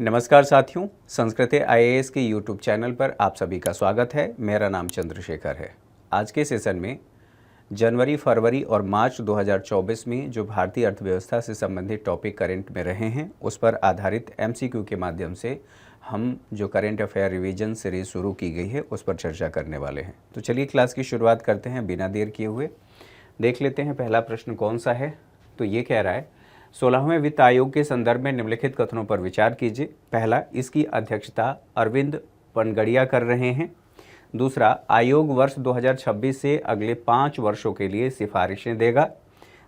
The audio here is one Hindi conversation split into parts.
नमस्कार साथियों, संस्कृत आईएएस के यूट्यूब चैनल पर आप सभी का स्वागत है। मेरा नाम चंद्रशेखर है। आज के सेशन में जनवरी, फरवरी और मार्च 2024 में जो भारतीय अर्थव्यवस्था से संबंधित टॉपिक करंट में रहे हैं उस पर आधारित एमसीक्यू के माध्यम से हम जो करंट अफेयर रिवीजन सीरीज शुरू की गई है उस पर चर्चा करने वाले हैं। तो चलिए क्लास की शुरुआत करते हैं बिना देर किए हुए। देख लेते हैं पहला प्रश्न कौन सा है। तो ये कह रहा है 16वें वित्त आयोग के संदर्भ में निम्नलिखित कथनों पर विचार कीजिए। पहला, इसकी अध्यक्षता अरविंद पनगड़िया कर रहे हैं। दूसरा, आयोग वर्ष 2026 से अगले 5 वर्षों के लिए सिफारिशें देगा।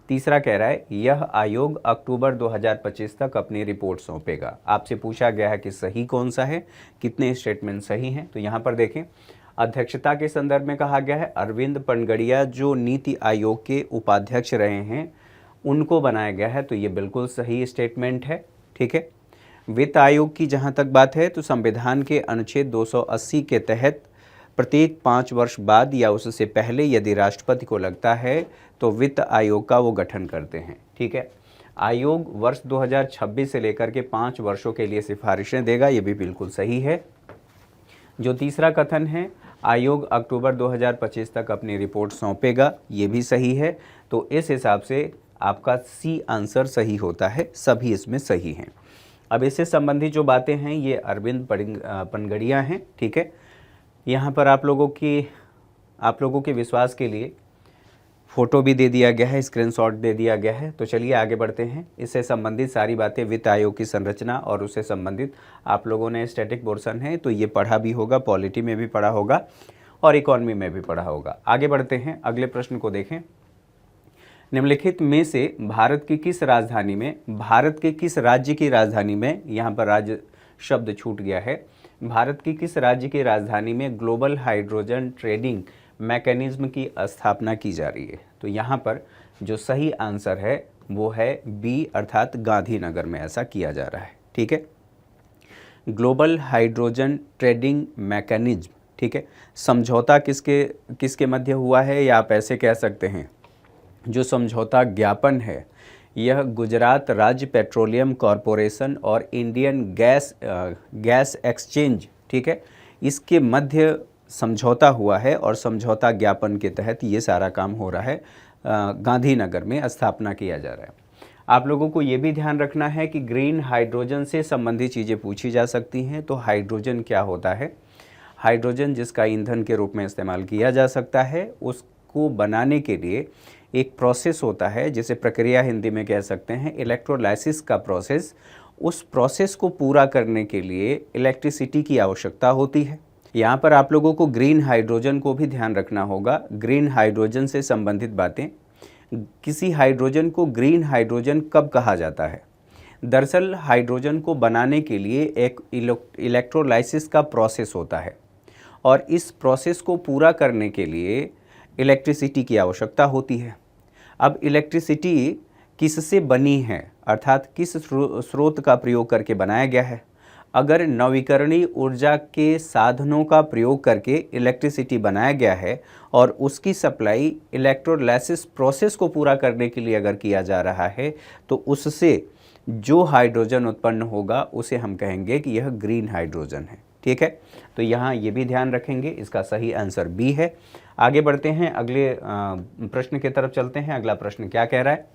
तीसरा कह रहा है यह आयोग अक्टूबर 2025 तक अपनी रिपोर्ट सौंपेगा। आपसे पूछा गया है कि सही कौन सा है, कितने स्टेटमेंट सही हैं। तो यहाँ पर देखें, अध्यक्षता के संदर्भ में कहा गया है अरविंद पनगड़िया जो नीति आयोग के उपाध्यक्ष रहे हैं उनको बनाया गया है, तो ये बिल्कुल सही स्टेटमेंट है। ठीक है। वित्त आयोग की जहाँ तक बात है तो संविधान के अनुच्छेद 280 के तहत प्रत्येक 5 वर्ष बाद या उससे पहले यदि राष्ट्रपति को लगता है तो वित्त आयोग का वो गठन करते हैं। ठीक है। आयोग वर्ष 2026 से लेकर के 5 वर्षों के लिए सिफारिशें देगा, ये भी बिल्कुल सही है। जो तीसरा कथन है आयोग अक्टूबर 2025 तक अपनी रिपोर्ट सौंपेगा, ये भी सही है। तो इस हिसाब से आपका सी आंसर सही होता है, सभी इसमें सही हैं। अब इससे संबंधित जो बातें हैं ये अरविंद पनगड़िया हैं। ठीक है। यहाँ पर आप लोगों के विश्वास के लिए फ़ोटो भी दे दिया गया है, स्क्रीनशॉट दे दिया गया है। तो चलिए आगे बढ़ते हैं। इससे संबंधित सारी बातें, वित्त आयोग की संरचना और उससे संबंधित आप लोगों ने स्टैटिक पोर्शन है तो ये पढ़ा भी होगा, पॉलिटी में भी पढ़ा होगा और इकोनॉमी में भी पढ़ा होगा। आगे बढ़ते हैं, अगले प्रश्न को देखें। निम्नलिखित में से भारत के किस राज्य की राजधानी में, यहाँ पर राज्य शब्द छूट गया है, भारत की किस राज्य की राजधानी में ग्लोबल हाइड्रोजन ट्रेडिंग मैकेनिज्म की स्थापना की जा रही है। तो यहाँ पर जो सही आंसर है वो है बी, अर्थात गांधीनगर में ऐसा किया जा रहा है। ठीक है। ग्लोबल हाइड्रोजन ट्रेडिंग मैकेनिज्म, ठीक है, समझौता किसके मध्य हुआ है या आप ऐसे कह सकते हैं जो समझौता ज्ञापन है यह गुजरात राज्य पेट्रोलियम कॉरपोरेशन और इंडियन गैस एक्सचेंज, ठीक है, इसके मध्य समझौता हुआ है और समझौता ज्ञापन के तहत ये सारा काम हो रहा है। गांधीनगर में स्थापना किया जा रहा है। आप लोगों को ये भी ध्यान रखना है कि ग्रीन हाइड्रोजन से संबंधित चीज़ें पूछी जा सकती हैं। तो हाइड्रोजन क्या होता है? हाइड्रोजन जिसका ईंधन के रूप में इस्तेमाल किया जा सकता है, उसको बनाने के लिए एक प्रोसेस होता है जिसे प्रक्रिया हिंदी में कह सकते हैं इलेक्ट्रोलाइसिस का प्रोसेस। उस प्रोसेस को पूरा करने के लिए इलेक्ट्रिसिटी की आवश्यकता होती है। यहाँ पर आप लोगों को ग्रीन हाइड्रोजन को भी ध्यान रखना होगा। ग्रीन हाइड्रोजन से संबंधित बातें, किसी हाइड्रोजन को ग्रीन हाइड्रोजन कब कहा जाता है? दरअसल हाइड्रोजन को बनाने के लिए एक इलेक्ट्रोलाइसिस का प्रोसेस होता है और इस प्रोसेस को पूरा करने के लिए इलेक्ट्रिसिटी की आवश्यकता होती है। अब इलेक्ट्रिसिटी किससे बनी है, अर्थात किस स्रोत का प्रयोग करके बनाया गया है? अगर नवीकरणीय ऊर्जा के साधनों का प्रयोग करके इलेक्ट्रिसिटी बनाया गया है और उसकी सप्लाई इलेक्ट्रोलाइसिस प्रोसेस को पूरा करने के लिए अगर किया जा रहा है तो उससे जो हाइड्रोजन उत्पन्न होगा उसे हम कहेंगे कि यह ग्रीन हाइड्रोजन है। ठीक है। तो यहाँ ये भी ध्यान रखेंगे। इसका सही आंसर बी है। आगे बढ़ते हैं, अगले प्रश्न की तरफ चलते हैं। अगला प्रश्न क्या कह रहा है?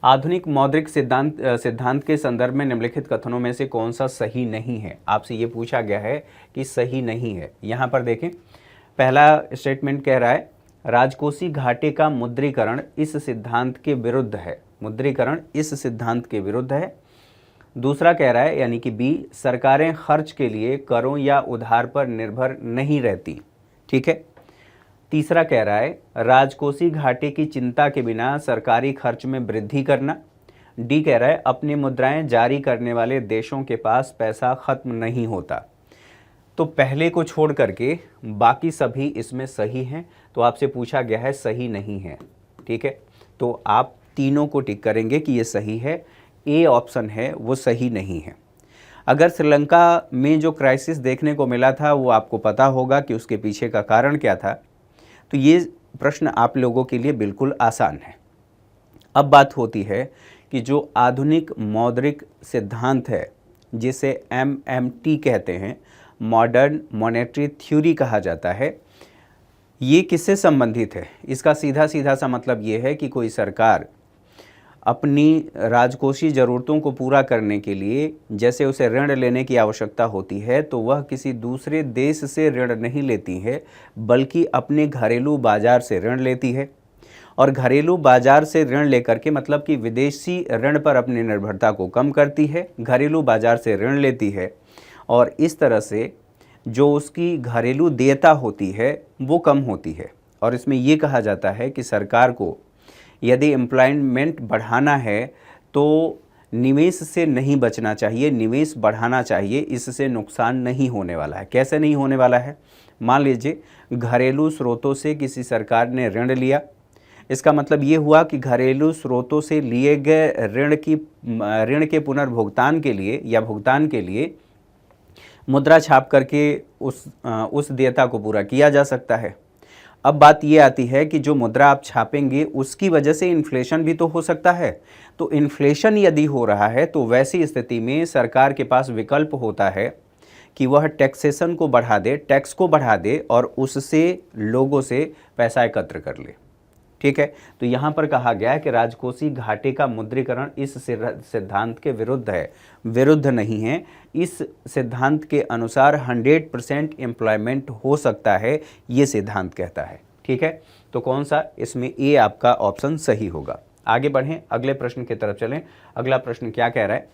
आधुनिक मौद्रिक सिद्धांत के संदर्भ में निम्नलिखित कथनों में से कौन सा सही नहीं है? आपसे ये पूछा गया है कि सही नहीं है। यहाँ पर देखें, पहला स्टेटमेंट कह रहा है राजकोषीय घाटे का मुद्रीकरण इस सिद्धांत के विरुद्ध है। मुद्रीकरण इस सिद्धांत के विरुद्ध है। दूसरा कह रहा है यानी कि बी, सरकारें खर्च के लिए करों या उधार पर निर्भर नहीं रहती। ठीक है। तीसरा कह रहा है राजकोषीय घाटे की चिंता के बिना सरकारी खर्च में वृद्धि करना। डी कह रहा है अपनी मुद्राएं जारी करने वाले देशों के पास पैसा खत्म नहीं होता। तो पहले को छोड़ करके बाकी सभी इसमें सही हैं। तो आपसे पूछा गया है सही नहीं है। ठीक है। तो आप तीनों को टिक करेंगे कि ये सही है। ए ऑप्शन है वो सही नहीं है। अगर श्रीलंका में जो क्राइसिस देखने को मिला था वो आपको पता होगा कि उसके पीछे का कारण क्या था। तो ये प्रश्न आप लोगों के लिए बिल्कुल आसान है। अब बात होती है कि जो आधुनिक मौद्रिक सिद्धांत है जिसे MMT कहते हैं, मॉडर्न मॉनेटरी थ्योरी कहा जाता है, ये किससे संबंधित है? इसका सीधा सीधा सा मतलब ये है कि कोई सरकार अपनी राजकोषीय ज़रूरतों को पूरा करने के लिए जैसे उसे ऋण लेने की आवश्यकता होती है, तो वह किसी दूसरे देश से ऋण नहीं लेती है, बल्कि अपने घरेलू बाजार से ऋण लेती है। और घरेलू बाजार से ऋण लेकर के मतलब कि विदेशी ऋण पर अपनी निर्भरता को कम करती है, घरेलू बाजार से ऋण लेती है, और इस तरह से जो उसकी घरेलू देयता होती है वो कम होती है। और इसमें ये कहा जाता है कि सरकार को यदि एम्प्लॉयमेंट बढ़ाना है तो निवेश से नहीं बचना चाहिए, निवेश बढ़ाना चाहिए, इससे नुकसान नहीं होने वाला है। कैसे नहीं होने वाला है? मान लीजिए घरेलू स्रोतों से किसी सरकार ने ऋण लिया, इसका मतलब ये हुआ कि घरेलू स्रोतों से लिए गए ऋण के पुनर्भुगतान के लिए या भुगतान के लिए मुद्रा छाप करके उस देयता को पूरा किया जा सकता है। अब बात ये आती है कि जो मुद्रा आप छापेंगे उसकी वजह से इन्फ्लेशन भी तो हो सकता है। तो इन्फ्लेशन यदि हो रहा है तो वैसी स्थिति में सरकार के पास विकल्प होता है कि वह टैक्सेशन को बढ़ा दे, टैक्स को बढ़ा दे और उससे लोगों से पैसा एकत्र कर ले। ठीक है, तो यहाँ पर कहा गया है कि राजकोषीय घाटे का मुद्रीकरण इस सिद्धांत के विरुद्ध है, विरुद्ध नहीं है। इस सिद्धांत के अनुसार 100% एम्प्लॉयमेंट हो सकता है, ये सिद्धांत कहता है। ठीक है, तो कौन सा? इसमें ए आपका ऑप्शन सही होगा। आगे बढ़ें, अगले प्रश्न की तरफ चलें। अगला प्रश्न क्या कह रहा है?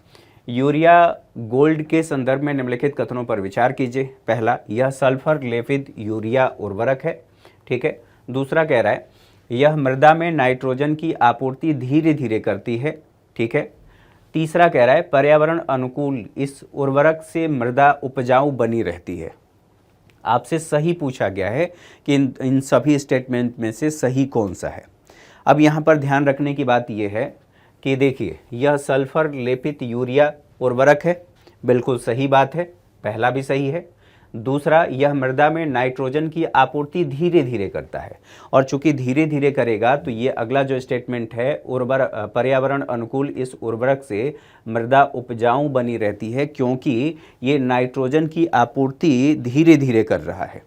यूरिया गोल्ड के संदर्भ में निम्नलिखित कथनों पर विचार कीजिए। पहला, यह सल्फर लेपित यूरिया उर्वरक है। ठीक है। दूसरा कह रहा है यह मृदा में नाइट्रोजन की आपूर्ति धीरे धीरे करती है। ठीक है। तीसरा कह रहा है पर्यावरण अनुकूल इस उर्वरक से मृदा उपजाऊ बनी रहती है। आपसे सही पूछा गया है कि इन सभी स्टेटमेंट में से सही कौन सा है। अब यहाँ पर ध्यान रखने की बात यह है कि देखिए यह सल्फर लेपित यूरिया उर्वरक है, बिल्कुल सही बात है, पहला भी सही है। दूसरा, यह मृदा में नाइट्रोजन की आपूर्ति धीरे धीरे करता है, और चूंकि धीरे धीरे करेगा तो ये अगला जो स्टेटमेंट है पर्यावरण अनुकूल इस उर्वरक से मृदा उपजाऊ बनी रहती है, क्योंकि ये नाइट्रोजन की आपूर्ति धीरे धीरे कर रहा है।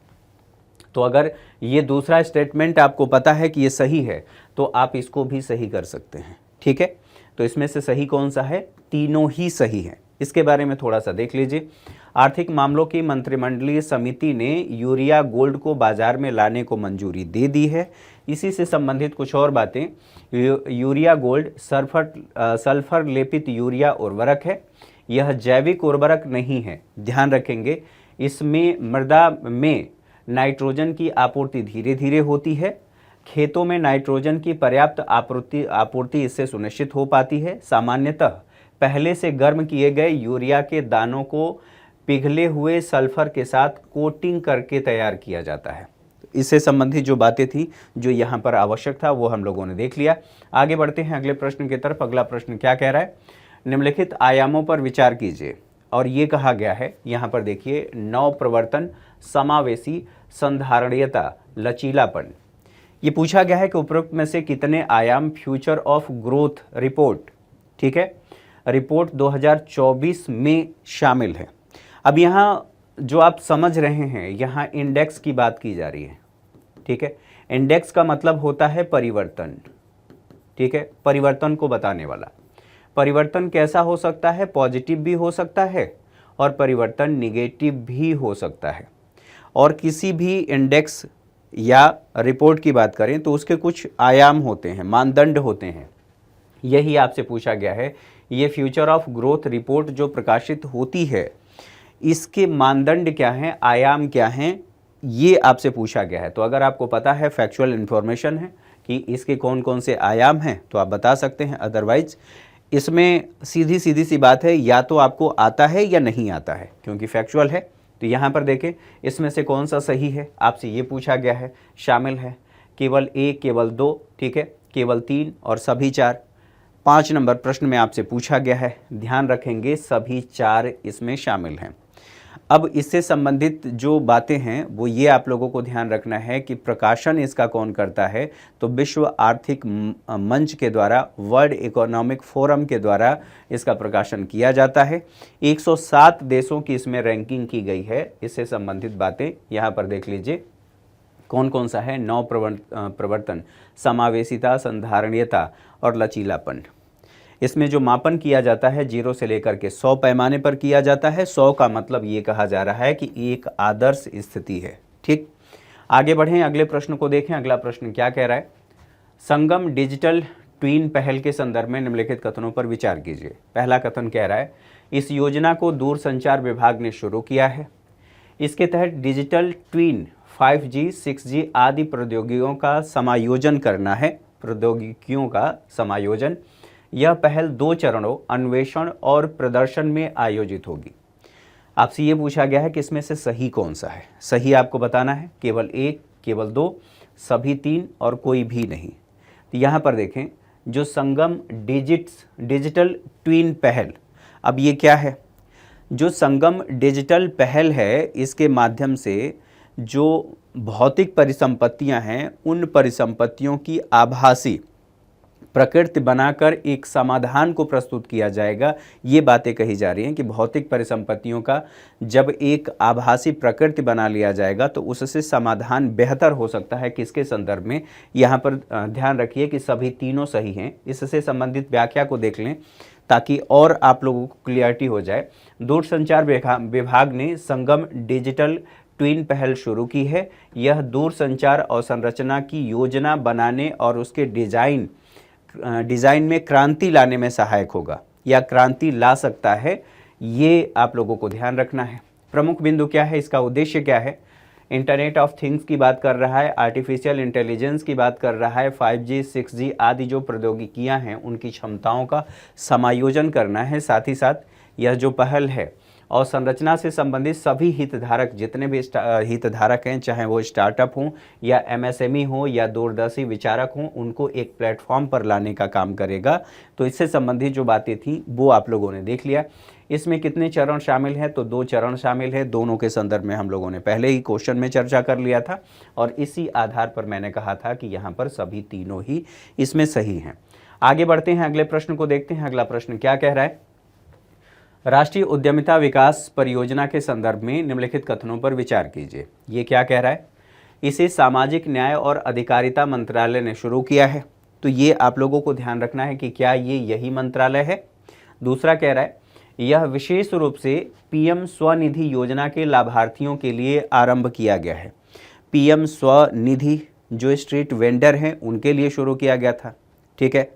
तो अगर ये दूसरा स्टेटमेंट आपको पता है कि ये सही है तो आप इसको भी सही कर सकते हैं। ठीक है, तो इसमें से सही कौन सा है? तीनों ही सही हैं। इसके बारे में थोड़ा सा देख लीजिए। आर्थिक मामलों की मंत्रिमंडलीय समिति ने यूरिया गोल्ड को बाजार में लाने को मंजूरी दे दी है। इसी से संबंधित कुछ और बातें। यूरिया गोल्ड सल्फर लेपित यूरिया उर्वरक है। यह जैविक उर्वरक नहीं है, ध्यान रखेंगे। इसमें मृदा में नाइट्रोजन की आपूर्ति धीरे धीरे होती है। खेतों में नाइट्रोजन की पर्याप्त आपूर्ति इससे सुनिश्चित हो पाती है। सामान्यतः पहले से गर्म किए गए यूरिया के दानों को पिघले हुए सल्फर के साथ कोटिंग करके तैयार किया जाता है। इससे संबंधित जो बातें थी, जो यहाँ पर आवश्यक था, वो हम लोगों ने देख लिया। आगे बढ़ते हैं अगले प्रश्न की तरफ। अगला प्रश्न क्या कह रहा है? निम्नलिखित आयामों पर विचार कीजिए। और ये कहा गया है, यहाँ पर देखिए, नव प्रवर्तन, समावेशी, संधारणीयता, लचीलापन। ये पूछा गया है कि उपरोक्त में से कितने आयाम फ्यूचर ऑफ ग्रोथ रिपोर्ट, ठीक है, रिपोर्ट 2024 में शामिल है। अब यहाँ जो आप समझ रहे हैं, यहाँ इंडेक्स की बात की जा रही है। ठीक है, इंडेक्स का मतलब होता है परिवर्तन। ठीक है, परिवर्तन को बताने वाला। परिवर्तन कैसा हो सकता है? पॉजिटिव भी हो सकता है और परिवर्तन निगेटिव भी हो सकता है। और किसी भी इंडेक्स या रिपोर्ट की बात करें तो उसके कुछ आयाम होते हैं, मानदंड होते हैं। यही आपसे पूछा गया है। ये फ्यूचर ऑफ ग्रोथ रिपोर्ट जो प्रकाशित होती है, इसके मानदंड क्या हैं, आयाम क्या हैं, ये आपसे पूछा गया है। तो अगर आपको पता है, फैक्चुअल इन्फॉर्मेशन है कि इसके कौन कौन से आयाम हैं, तो आप बता सकते हैं। अदरवाइज इसमें सीधी सी बात है, या तो आपको आता है या नहीं आता है, क्योंकि फैक्चुअल है। तो यहाँ पर देखें, इसमें से कौन सा सही है, आपसे ये पूछा गया है। शामिल है केवल 1, केवल 2, ठीक है, केवल 3 और सभी 4। 5 नंबर प्रश्न में आपसे पूछा गया है, ध्यान रखेंगे सभी 4 इसमें शामिल हैं। अब इससे संबंधित जो बातें हैं वो ये आप लोगों को ध्यान रखना है कि प्रकाशन इसका कौन करता है, तो विश्व आर्थिक मंच के द्वारा, वर्ल्ड इकोनॉमिक फोरम के द्वारा इसका प्रकाशन किया जाता है। 107 देशों की इसमें रैंकिंग की गई है। इससे संबंधित बातें यहाँ पर देख लीजिए कौन कौन सा है। नव प्रवर्तन, समावेशिता, संधारणीयता और लचीलापन। इसमें जो मापन किया जाता है 0 से लेकर के 100 पैमाने पर किया जाता है। 100 का मतलब ये कहा जा रहा है कि एक आदर्श स्थिति है। ठीक, आगे बढ़ें, अगले प्रश्न को देखें। अगला प्रश्न क्या कह रहा है? संगम डिजिटल ट्वीन पहल के संदर्भ में निम्नलिखित कथनों पर विचार कीजिए। पहला कथन कह रहा है, इस योजना को दूरसंचार विभाग ने शुरू किया है। इसके तहत डिजिटल ट्वीन 5G, 6G आदि प्रौद्योगिकियों का समायोजन करना है। प्रौद्योगिकियों का समायोजन। यह पहल 2 चरणों अन्वेषण और प्रदर्शन में आयोजित होगी। आपसे ये पूछा गया है कि इसमें से सही कौन सा है। सही आपको बताना है, केवल 1, केवल 2, सभी 3 और कोई भी नहीं। तो यहाँ पर देखें, जो संगम डिजिटल ट्वीन पहल, अब ये क्या है? जो संगम डिजिटल पहल है, इसके माध्यम से जो भौतिक परिसंपत्तियां हैं उन परिसंपत्तियों की आभासी प्रकृति बनाकर एक समाधान को प्रस्तुत किया जाएगा। ये बातें कही जा रही हैं कि भौतिक परिसंपत्तियों का जब एक आभासी प्रकृति बना लिया जाएगा तो उससे समाधान बेहतर हो सकता है। किसके संदर्भ में? यहाँ पर ध्यान रखिए कि सभी तीनों सही हैं। इससे संबंधित व्याख्या को देख लें ताकि और आप लोगों को क्लियरिटी हो जाए। दूरसंचार विभाग ने संगम डिजिटल ट्वीन पहल शुरू की है। यह दूरसंचार अवसंरचना की योजना बनाने और उसके डिज़ाइन में क्रांति लाने में सहायक होगा या क्रांति ला सकता है। ये आप लोगों को ध्यान रखना है। प्रमुख बिंदु क्या है, इसका उद्देश्य क्या है? इंटरनेट ऑफ थिंग्स की बात कर रहा है, आर्टिफिशियल इंटेलिजेंस की बात कर रहा है, 5G, 6G आदि जो प्रौद्योगिकियां हैं उनकी क्षमताओं का समायोजन करना है। साथ ही साथ यह जो पहल है और संरचना से संबंधित सभी हितधारक, जितने भी हितधारक हैं, चाहे वो स्टार्टअप हों या MSME हो या दूरदर्शी विचारक हों, उनको एक प्लेटफॉर्म पर लाने का काम करेगा। तो इससे संबंधित जो बातें थी वो आप लोगों ने देख लिया। इसमें कितने चरण शामिल हैं? तो 2 चरण शामिल है। दोनों के संदर्भ में हम लोगों ने पहले ही क्वेश्चन में चर्चा कर लिया था और इसी आधार पर मैंने कहा था कि यहाँ पर सभी तीनों ही इसमें सही हैं। आगे बढ़ते हैं, अगले प्रश्न को देखते हैं। अगला प्रश्न क्या कह रहा है? राष्ट्रीय उद्यमिता विकास परियोजना के संदर्भ में निम्नलिखित कथनों पर विचार कीजिए। ये क्या कह रहा है? इसे सामाजिक न्याय और अधिकारिता मंत्रालय ने शुरू किया है। तो ये आप लोगों को ध्यान रखना है कि क्या ये यही मंत्रालय है। दूसरा कह रहा है, यह विशेष रूप से PM स्वनिधि योजना के लाभार्थियों के लिए आरंभ किया गया है। PM स्वनिधि जो स्ट्रीट वेंडर हैं उनके लिए शुरू किया गया था। ठीक है,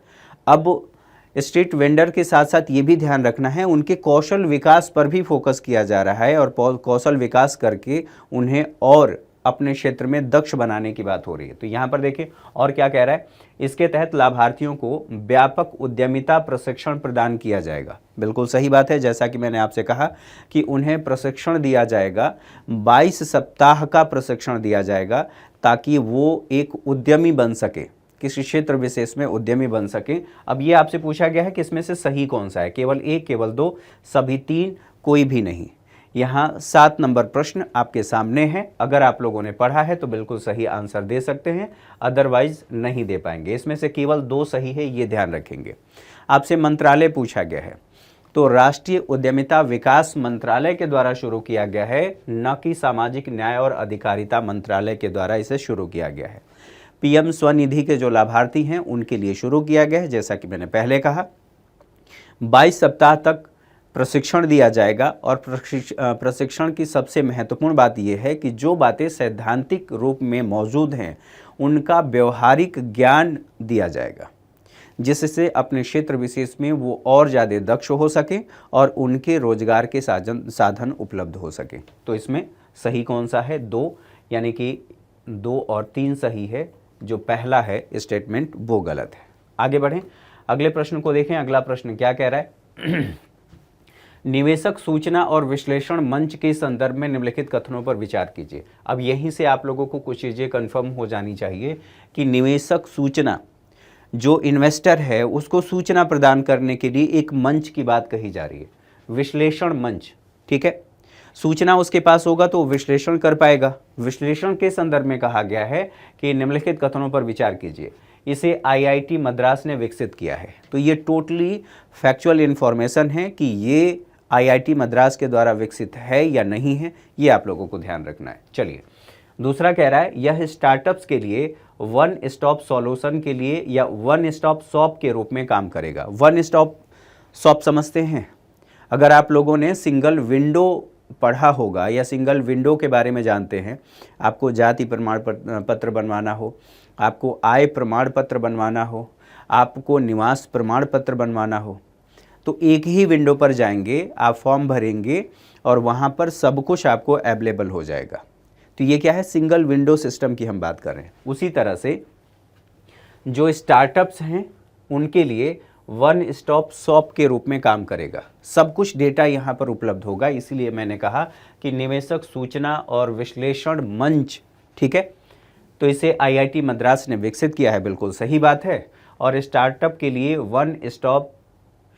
अब स्ट्रीट वेंडर के साथ साथ ये भी ध्यान रखना है उनके कौशल विकास पर भी फोकस किया जा रहा है और कौशल विकास करके उन्हें और अपने क्षेत्र में दक्ष बनाने की बात हो रही है। तो यहाँ पर देखिए और क्या कह रहा है, इसके तहत लाभार्थियों को व्यापक उद्यमिता प्रशिक्षण प्रदान किया जाएगा। बिल्कुल सही बात है, जैसा कि मैंने आपसे कहा कि उन्हें प्रशिक्षण दिया जाएगा, 22 सप्ताह का प्रशिक्षण दिया जाएगा ताकि वो एक उद्यमी बन सके, किसी क्षेत्र विशेष में उद्यमी बन सके। अब ये आपसे पूछा गया है कि इसमें से सही कौन सा है, केवल 1, केवल 2, सभी 3, कोई भी नहीं। यहाँ 7 नंबर प्रश्न आपके सामने है। अगर आप लोगों ने पढ़ा है तो बिल्कुल सही आंसर दे सकते हैं, अदरवाइज नहीं दे पाएंगे। इसमें से केवल 2 सही है, ये ध्यान रखेंगे। आपसे मंत्रालय पूछा गया है, तो राष्ट्रीय उद्यमिता विकास मंत्रालय के द्वारा शुरू किया गया है, न कि सामाजिक न्याय और अधिकारिता मंत्रालय के द्वारा इसे शुरू किया गया है। PM स्वनिधि के जो लाभार्थी हैं उनके लिए शुरू किया गया है। जैसा कि मैंने पहले कहा, 22 सप्ताह तक प्रशिक्षण दिया जाएगा और प्रशिक्षण की सबसे महत्वपूर्ण बात यह है कि जो बातें सैद्धांतिक रूप में मौजूद हैं उनका व्यवहारिक ज्ञान दिया जाएगा, जिससे अपने क्षेत्र विशेष में वो और ज़्यादा दक्ष हो सके और उनके रोजगार के साधन उपलब्ध हो सके। तो इसमें सही कौन सा है? 2, यानी कि 2 और 3 सही है। जो पहला है स्टेटमेंट वो गलत है। आगे बढ़ें, अगले प्रश्न को देखें। अगला प्रश्न क्या कह रहा है? निवेशक सूचना और विश्लेषण मंच के संदर्भ में निम्नलिखित कथनों पर विचार कीजिए। अब यहीं से आप लोगों को कुछ चीज़ें कंफर्म हो जानी चाहिए कि निवेशक सूचना, जो इन्वेस्टर है उसको सूचना प्रदान करने के लिए एक मंच की बात कही जा रही है, विश्लेषण मंच। ठीक है, सूचना उसके पास होगा तो विश्लेषण कर पाएगा। विश्लेषण के संदर्भ में कहा गया है कि निम्नलिखित कथनों पर विचार कीजिए। इसे आईआईटी मद्रास ने विकसित किया है। तो ये टोटली फैक्चुअल इन्फॉर्मेशन है कि ये आईआईटी मद्रास के द्वारा विकसित है या नहीं है, ये आप लोगों को ध्यान रखना है। चलिए, दूसरा कह रहा है यह स्टार्टअप्स के लिए वन स्टॉप सॉल्यूशन के लिए या वन स्टॉप शॉप के रूप में काम करेगा। वन स्टॉप शॉप समझते हैं? अगर आप लोगों ने सिंगल विंडो पढ़ा होगा या सिंगल विंडो के बारे में जानते हैं, आपको जाति प्रमाण पत्र बनवाना हो, आपको आय प्रमाण पत्र बनवाना हो, आपको निवास प्रमाण पत्र बनवाना हो, तो एक ही विंडो पर जाएंगे, आप फॉर्म भरेंगे और वहाँ पर सब कुछ आपको अवेलेबल हो जाएगा। तो ये क्या है? सिंगल विंडो सिस्टम की हम बात कर रहे हैं। उसी तरह से जो स्टार्टअप्स हैं उनके लिए वन स्टॉप शॉप के रूप में काम करेगा। सब कुछ डेटा यहाँ पर उपलब्ध होगा। इसीलिए मैंने कहा कि निवेशक सूचना और विश्लेषण मंच, ठीक है, तो इसे आईआईटी मद्रास ने विकसित किया है, बिल्कुल सही बात है। और स्टार्टअप के लिए वन स्टॉप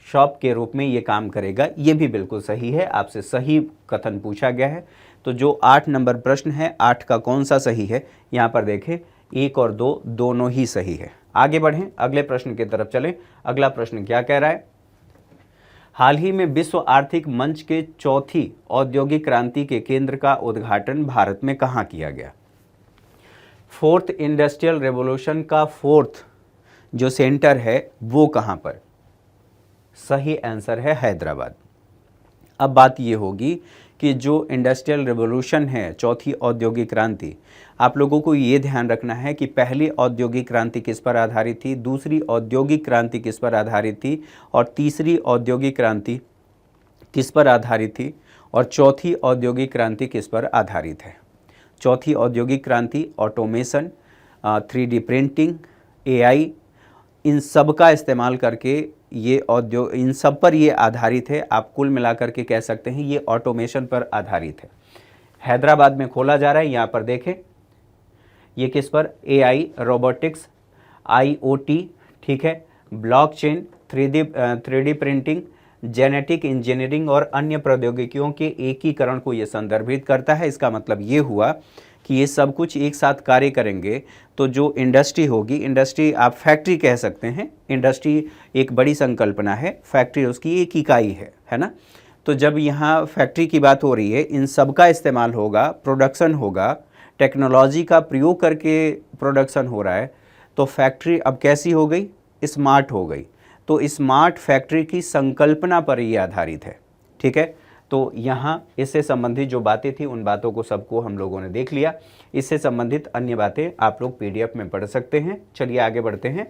शॉप के रूप में ये काम करेगा, ये भी बिल्कुल सही है। आपसे सही कथन पूछा गया है। तो जो 8 नंबर प्रश्न है, 8 का कौन सा सही है, यहाँ पर देखें 1 और 2 दोनों ही सही है। आगे बढ़ें, अगले प्रश्न की तरफ चलें। अगला प्रश्न क्या कह रहा है? हाल ही में विश्व आर्थिक मंच के चौथी औद्योगिक क्रांति के केंद्र का उद्घाटन भारत में कहाँ किया गया? फोर्थ इंडस्ट्रियल रेवोल्यूशन का फोर्थ जो सेंटर है वो कहाँ पर? सही आंसर है हैदराबाद। अब बात ये होगी कि जो इंडस्ट्रियल रेवोल्यूशन है, चौथी औद्योगिक क्रांति, आप लोगों को ये ध्यान रखना है कि पहली औद्योगिक क्रांति किस पर आधारित थी, दूसरी औद्योगिक क्रांति किस पर आधारित थी और तीसरी औद्योगिक क्रांति किस पर आधारित थी और चौथी औद्योगिक क्रांति किस पर आधारित है। चौथी औद्योगिक क्रांति ऑटोमेशन, 3D प्रिंटिंग, AI, इन सब का इस्तेमाल करके ये इन सब पर ये आधारित है। आप कुल मिलाकर के कह सकते हैं ये ऑटोमेशन पर आधारित है। हैदराबाद में खोला जा रहा है। यहाँ पर देखें ये किस पर? AI, रोबोटिक्स, IoT, ठीक है, blockchain, 3D printing, genetic engineering और अन्य प्रौद्योगिकियों के एकीकरण को ये संदर्भित करता है। इसका मतलब ये हुआ कि ये सब कुछ एक साथ कार्य करेंगे तो जो इंडस्ट्री होगी, इंडस्ट्री आप फैक्ट्री कह सकते हैं, इंडस्ट्री एक बड़ी संकल्पना है, फैक्ट्री उसकी एक इकाई है ना। तो जब यहाँ फैक्ट्री की बात हो रही है, इन सब का इस्तेमाल होगा, प्रोडक्शन होगा, टेक्नोलॉजी का प्रयोग करके प्रोडक्शन हो रहा है, तो फैक्ट्री अब कैसी हो गई? स्मार्ट हो गई। तो स्मार्ट फैक्ट्री की संकल्पना पर ये आधारित है, ठीक है। तो यहाँ इससे संबंधित जो बातें थी उन बातों को सबको हम लोगों ने देख लिया। इससे संबंधित अन्य बातें आप लोग PDF में पढ़ सकते हैं। चलिए आगे बढ़ते हैं।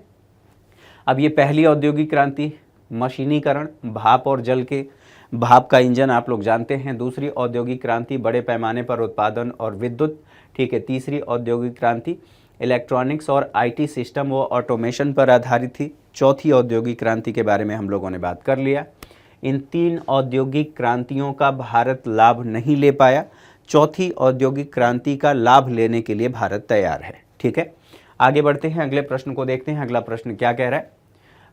अब ये पहली औद्योगिक क्रांति, मशीनीकरण, भाप और जल के, भाप का इंजन आप लोग जानते हैं। दूसरी औद्योगिक क्रांति बड़े पैमाने पर उत्पादन और विद्युत, ठीक है। तीसरी औद्योगिक क्रांति इलेक्ट्रॉनिक्स और IT सिस्टम व ऑटोमेशन पर आधारित थी। चौथी औद्योगिक क्रांति के बारे में हम लोगों ने बात कर लिया। इन 3 औद्योगिक क्रांतियों का भारत लाभ नहीं ले पाया। चौथी औद्योगिक क्रांति का लाभ लेने के लिए भारत तैयार है, ठीक है। आगे बढ़ते हैं, अगले प्रश्न को देखते हैं। अगला प्रश्न क्या कह रहा है?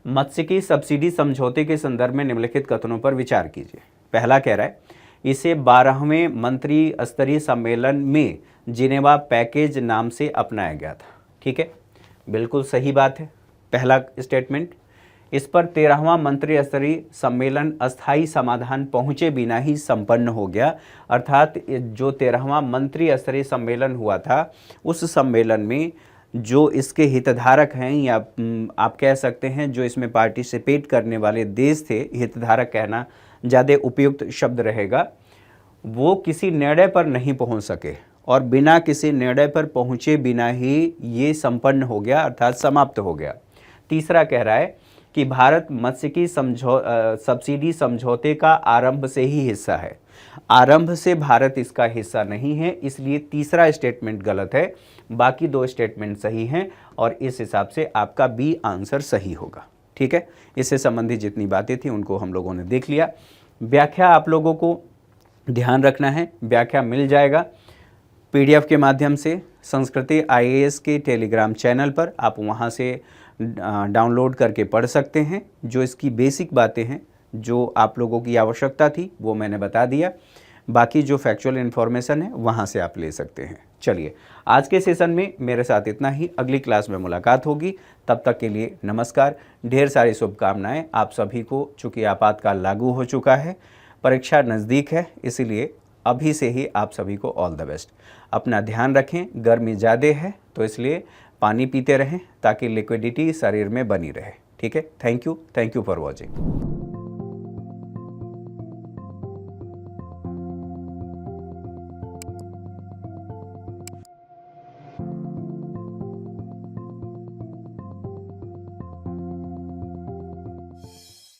मत्स्यिकी सब्सिडी समझौते के संदर्भ में निम्नलिखित कथनों पर विचार कीजिए। पहला कह रहा है इसे 12वें मंत्री स्तरीय सम्मेलन में जिनेवा पैकेज नाम से अपनाया गया था, ठीक है, बिल्कुल सही बात है पहला स्टेटमेंट। इस पर 13वां मंत्री स्तरीय सम्मेलन अस्थायी समाधान पहुंचे बिना ही संपन्न हो गया। अर्थात जो 13वां मंत्री स्तरीय सम्मेलन हुआ था, उस सम्मेलन में जो इसके हितधारक हैं या आप कह सकते हैं जो इसमें पार्टिसिपेट करने वाले देश थे, हितधारक कहना ज़्यादा उपयुक्त शब्द रहेगा, वो किसी निर्णय पर नहीं पहुंच सके और बिना किसी निर्णय पर पहुंचे बिना ही ये संपन्न हो गया, अर्थात समाप्त हो गया। तीसरा कह रहा है कि भारत मत्स्यिकी सब्सिडी समझौते का आरंभ से ही हिस्सा है। आरंभ से भारत इसका हिस्सा नहीं है, इसलिए तीसरा स्टेटमेंट गलत है। बाकी 2 स्टेटमेंट सही हैं और इस हिसाब से आपका B आंसर सही होगा, ठीक है। इससे संबंधित जितनी बातें थी उनको हम लोगों ने देख लिया। व्याख्या आप लोगों को ध्यान रखना है, व्याख्या मिल जाएगा PDF के माध्यम से संस्कृति IAS के टेलीग्राम चैनल पर। आप वहाँ से डाउनलोड करके पढ़ सकते हैं। जो इसकी बेसिक बातें हैं, जो आप लोगों की आवश्यकता थी वो मैंने बता दिया। बाकी जो फैक्चुअल इन्फॉर्मेशन है वहाँ से आप ले सकते हैं। चलिए, आज के सेशन में मेरे साथ इतना ही। अगली क्लास में मुलाकात होगी, तब तक के लिए नमस्कार। ढेर सारी शुभकामनाएं आप सभी को। चूँकि आपातकाल लागू हो चुका है, परीक्षा नज़दीक है, इसीलिए अभी से ही आप सभी को ऑल द बेस्ट। अपना ध्यान रखें, गर्मी ज़्यादा है तो इसलिए पानी पीते रहें ताकि लिक्विडिटी शरीर में बनी रहे। ठीक है, थैंक यू फॉर वॉचिंग।